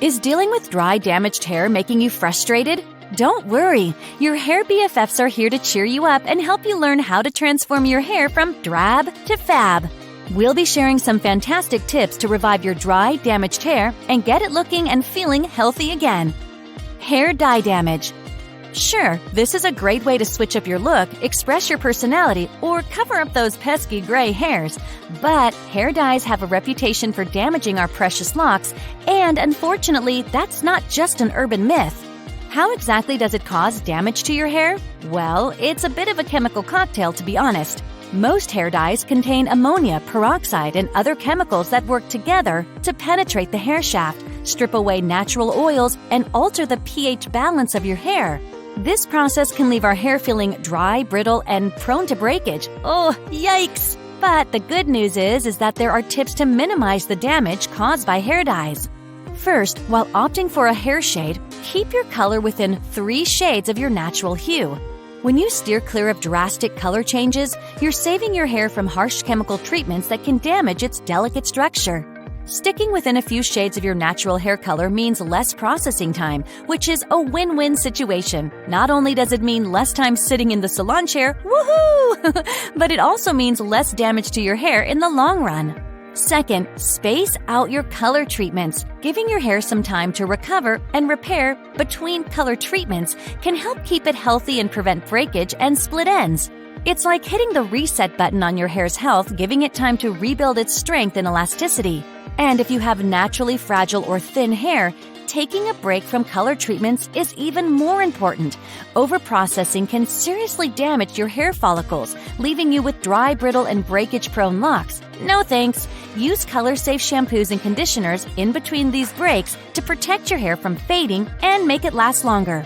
Is dealing with dry, damaged hair making you frustrated? Don't worry, your hair BFFs are here to cheer you up and help you learn how to transform your hair from drab to fab. We'll be sharing some fantastic tips to revive your dry, damaged hair and get it looking and feeling healthy again. Hair dye damage. Sure, this is a great way to switch up your look, express your personality, or cover up those pesky gray hairs. But hair dyes have a reputation for damaging our precious locks, and unfortunately, that's not just an urban myth. How exactly does it cause damage to your hair? Well, it's a bit of a chemical cocktail, to be honest. Most hair dyes contain ammonia, peroxide, and other chemicals that work together to penetrate the hair shaft, strip away natural oils, and alter the pH balance of your hair. This process can leave our hair feeling dry, brittle, and prone to breakage. Oh, yikes! But the good news is that there are tips to minimize the damage caused by hair dyes. First, while opting for a hair shade, keep your color within 3 shades of your natural hue. When you steer clear of drastic color changes, you're saving your hair from harsh chemical treatments that can damage its delicate structure. Sticking within a few shades of your natural hair color means less processing time, which is a win-win situation. Not only does it mean less time sitting in the salon chair, woohoo! But it also means less damage to your hair in the long run. Second, space out your color treatments. Giving your hair some time to recover and repair between color treatments can help keep it healthy and prevent breakage and split ends. It's like hitting the reset button on your hair's health, giving it time to rebuild its strength and elasticity. And if you have naturally fragile or thin hair, taking a break from color treatments is even more important. Overprocessing can seriously damage your hair follicles, leaving you with dry, brittle, and breakage-prone locks. No thanks. Use color-safe shampoos and conditioners in between these breaks to protect your hair from fading and make it last longer.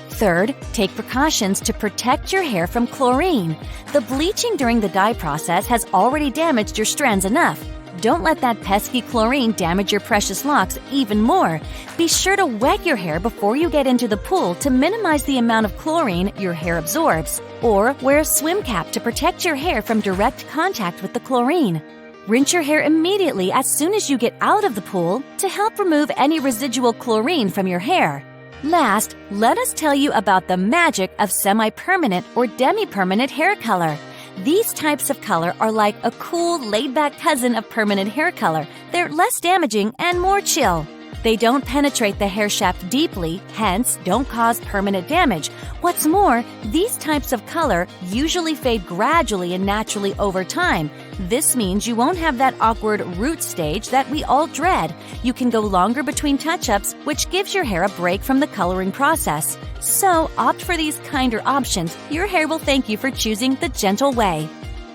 Third, take precautions to protect your hair from chlorine. The bleaching during the dye process has already damaged your strands enough. Don't let that pesky chlorine damage your precious locks even more. Be sure to wet your hair before you get into the pool to minimize the amount of chlorine your hair absorbs. Or wear a swim cap to protect your hair from direct contact with the chlorine. Rinse your hair immediately as soon as you get out of the pool to help remove any residual chlorine from your hair. Last, let us tell you about the magic of semi-permanent or demi-permanent hair color. These types of color are like a cool, laid-back cousin of permanent hair color. They're less damaging and more chill. They don't penetrate the hair shaft deeply, hence don't cause permanent damage. What's more, these types of color usually fade gradually and naturally over time. This means you won't have that awkward root stage that we all dread. You can go longer between touch-ups, which gives your hair a break from the coloring process. So opt for these kinder options. Your hair will thank you for choosing the gentle way.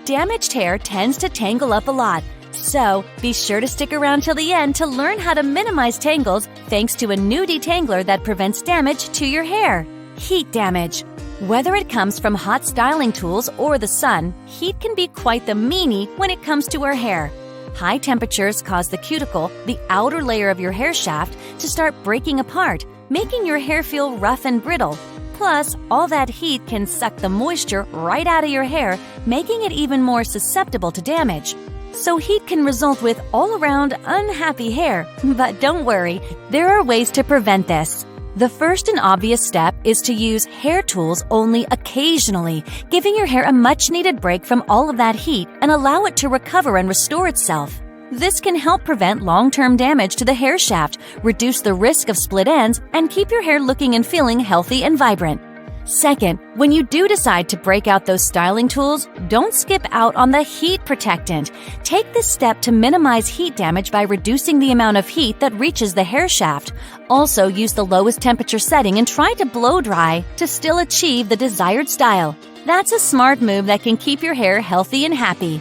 Damaged hair tends to tangle up a lot. So, be sure to stick around till the end to learn how to minimize tangles thanks to a new detangler that prevents damage to your hair. Heat damage. Whether it comes from hot styling tools or the sun, heat can be quite the meanie when it comes to our hair. High temperatures cause the cuticle, the outer layer of your hair shaft, to start breaking apart, making your hair feel rough and brittle. Plus, all that heat can suck the moisture right out of your hair, making it even more susceptible to damage. So heat can result with all-around unhappy hair. But don't worry, there are ways to prevent this. The first and obvious step is to use hair tools only occasionally, giving your hair a much-needed break from all of that heat and allow it to recover and restore itself. This can help prevent long-term damage to the hair shaft, reduce the risk of split ends, and keep your hair looking and feeling healthy and vibrant. Second, when you do decide to break out those styling tools, don't skip out on the heat protectant. Take this step to minimize heat damage by reducing the amount of heat that reaches the hair shaft. Also, use the lowest temperature setting and try to blow dry to still achieve the desired style. That's a smart move that can keep your hair healthy and happy.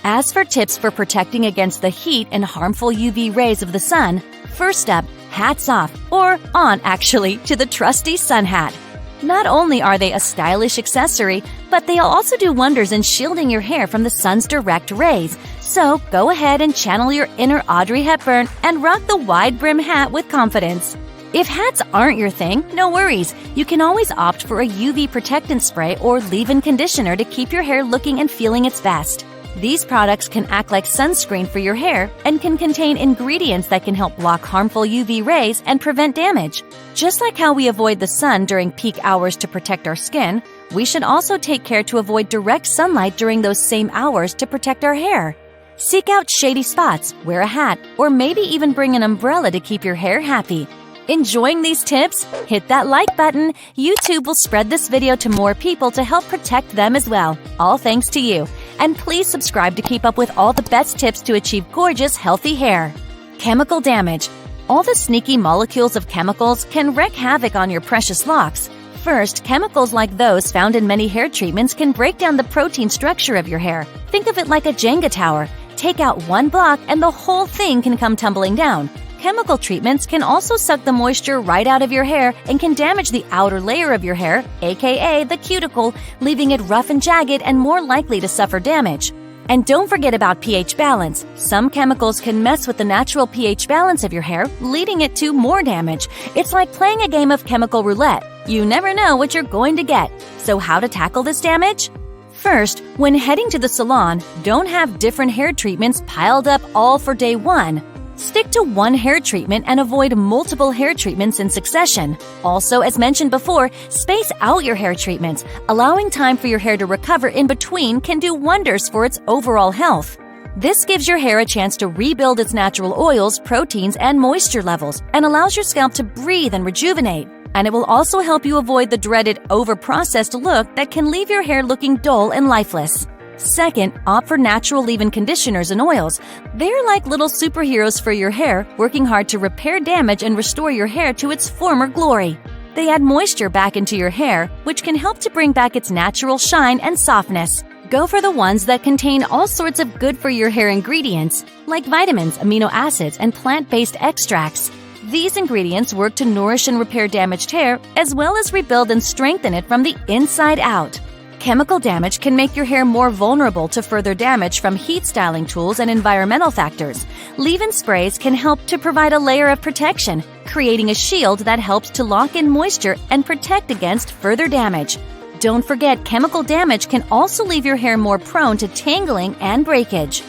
As for tips for protecting against the heat and harmful UV rays of the sun, first up, hats off, or on actually, to the trusty sun hat. Not only are they a stylish accessory, but they'll also do wonders in shielding your hair from the sun's direct rays. So go ahead and channel your inner Audrey Hepburn and rock the wide brim hat with confidence. If hats aren't your thing, no worries. You can always opt for a UV protectant spray or leave-in conditioner to keep your hair looking and feeling its best. These products can act like sunscreen for your hair and can contain ingredients that can help block harmful UV rays and prevent damage. Just like how we avoid the sun during peak hours to protect our skin, we should also take care to avoid direct sunlight during those same hours to protect our hair. Seek out shady spots, wear a hat, or maybe even bring an umbrella to keep your hair happy. Enjoying these tips? Hit that like button. YouTube will spread this video to more people to help protect them as well. All thanks to you. And please subscribe to keep up with all the best tips to achieve gorgeous, healthy hair. Chemical damage. All the sneaky molecules of chemicals can wreak havoc on your precious locks. First, chemicals like those found in many hair treatments can break down the protein structure of your hair. Think of it like a Jenga tower. Take out one block and the whole thing can come tumbling down. Chemical treatments can also suck the moisture right out of your hair and can damage the outer layer of your hair, aka the cuticle, leaving it rough and jagged and more likely to suffer damage. And don't forget about pH balance. Some chemicals can mess with the natural pH balance of your hair, leading it to more damage. It's like playing a game of chemical roulette. You never know what you're going to get. So how to tackle this damage? First, when heading to the salon, don't have different hair treatments piled up all for day one. Stick to one hair treatment and avoid multiple hair treatments in succession. Also, as mentioned before, space out your hair treatments. Allowing time for your hair to recover in between can do wonders for its overall health. This gives your hair a chance to rebuild its natural oils, proteins, and moisture levels, and allows your scalp to breathe and rejuvenate. And it will also help you avoid the dreaded over-processed look that can leave your hair looking dull and lifeless. Second, opt for natural leave-in conditioners and oils. They're like little superheroes for your hair, working hard to repair damage and restore your hair to its former glory. They add moisture back into your hair, which can help to bring back its natural shine and softness. Go for the ones that contain all sorts of good-for-your-hair ingredients, like vitamins, amino acids, and plant-based extracts. These ingredients work to nourish and repair damaged hair, as well as rebuild and strengthen it from the inside out. Chemical damage can make your hair more vulnerable to further damage from heat styling tools and environmental factors. Leave-in sprays can help to provide a layer of protection, creating a shield that helps to lock in moisture and protect against further damage. Don't forget, chemical damage can also leave your hair more prone to tangling and breakage.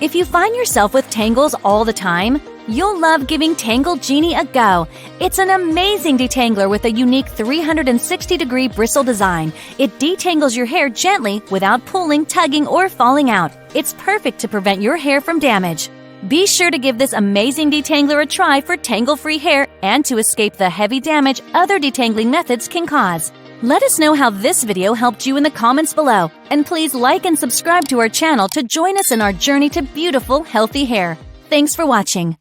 If you find yourself with tangles all the time, you'll love giving TangleGenie a go. It's an amazing detangler with a unique 360-degree bristle design. It detangles your hair gently without pulling, tugging, or falling out. It's perfect to prevent your hair from damage. Be sure to give this amazing detangler a try for tangle-free hair and to escape the heavy damage other detangling methods can cause. Let us know how this video helped you in the comments below. And please like and subscribe to our channel to join us in our journey to beautiful, healthy hair. Thanks for watching.